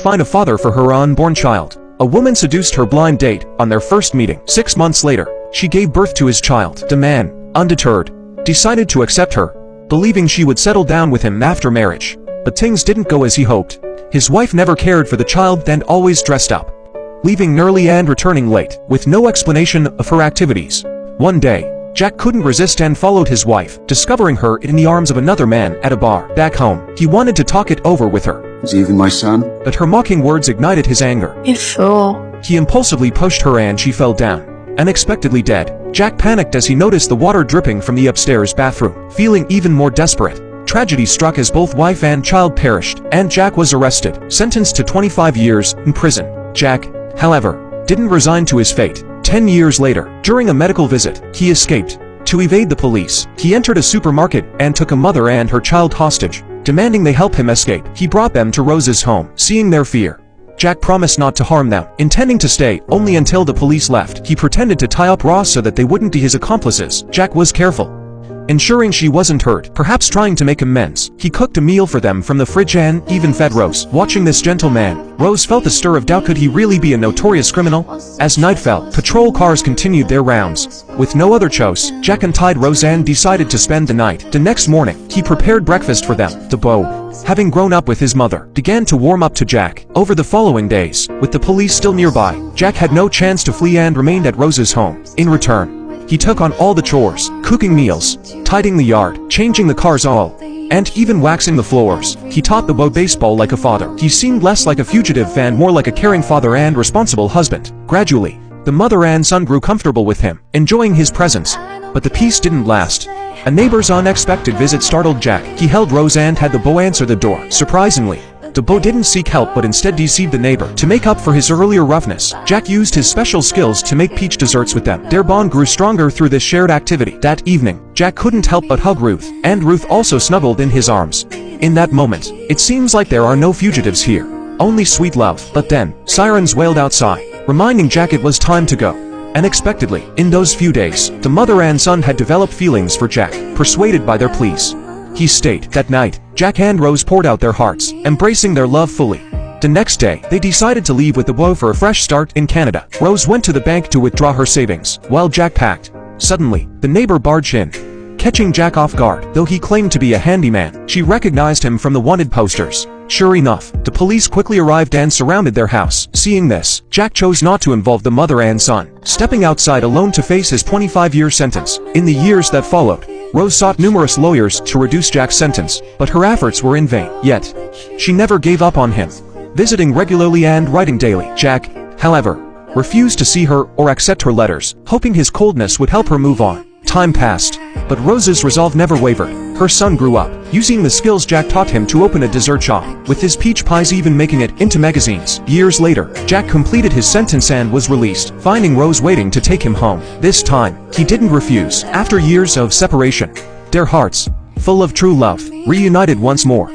find a father for her unborn child. A woman seduced her blind date on their first meeting. 6 months later, she gave birth to his child. The man, undeterred, decided to accept her, believing she would settle down with him after marriage. But things didn't go as he hoped. His wife never cared for the child and always dressed up, leaving early and returning late, with no explanation of her activities. One day, Jack couldn't resist and followed his wife, discovering her in the arms of another man at a bar. Back home, he wanted to talk it over with her. Is he even my son? But her mocking words ignited his anger. You fool. He impulsively pushed her and she fell down, unexpectedly dead. Jack panicked as he noticed the water dripping from the upstairs bathroom. Feeling even more desperate, tragedy struck as both wife and child perished, and Jack was arrested, sentenced to 25 years in prison. Jack, however, didn't resign to his fate. 10 years later, during a medical visit, he escaped. To evade the police, he entered a supermarket and took a mother and her child hostage, demanding they help him escape. He brought them to Rose's home. Seeing their fear, Jack promised not to harm them, intending to stay only until the police left. He pretended to tie up Rose so that they wouldn't be his accomplices. Jack was careful, ensuring she wasn't hurt, perhaps trying to make amends. He cooked a meal for them from the fridge and even fed Rose. Watching this gentle man, Rose felt a stir of doubt. Could he really be a notorious criminal? As night fell, patrol cars continued their rounds. With no other choice, Jack untied Rose and decided to spend the night. The next morning, he prepared breakfast for them. Debo, having grown up with his mother, began to warm up to Jack. Over the following days, with the police still nearby, Jack had no chance to flee and remained at Rose's home. In return, he took on all the chores, cooking meals, tidying the yard, changing the car's oil, and even waxing the floors. He taught the boy baseball like a father. He seemed less like a fugitive and more like a caring father and responsible husband. Gradually, the mother and son grew comfortable with him, enjoying his presence. But the peace didn't last. A neighbor's unexpected visit startled Jack. He held Rose and had the boy answer the door. Surprisingly, Debo didn't seek help but instead deceived the neighbor. To make up for his earlier roughness, Jack used his special skills to make peach desserts with them. Their bond grew stronger through this shared activity. That evening, Jack couldn't help but hug Ruth, and Ruth also snuggled in his arms. In that moment, it seems like there are no fugitives here, only sweet love. But then, sirens wailed outside, reminding Jack it was time to go. Unexpectedly, in those few days, the mother and son had developed feelings for Jack, persuaded by their pleas. He stayed. That night, Jack and Rose poured out their hearts, embracing their love fully. The next day, they decided to leave with the boy for a fresh start in Canada. Rose went to the bank to withdraw her savings, while Jack packed. Suddenly, the neighbor barged in, catching Jack off guard. Though he claimed to be a handyman, she recognized him from the wanted posters. Sure enough, the police quickly arrived and surrounded their house. Seeing this, Jack chose not to involve the mother and son, stepping outside alone to face his 25-year sentence. In the years that followed, Rose sought numerous lawyers to reduce Jack's sentence, but her efforts were in vain. Yet, she never gave up on him, visiting regularly and writing daily. Jack, however, refused to see her or accept her letters, hoping his coldness would help her move on. Time passed, but Rose's resolve never wavered. Her son grew up, using the skills Jack taught him to open a dessert shop, with his peach pies even making it into magazines. Years later, Jack completed his sentence and was released, finding Rose waiting to take him home. This time, he didn't refuse. After years of separation, their hearts, full of true love, reunited once more.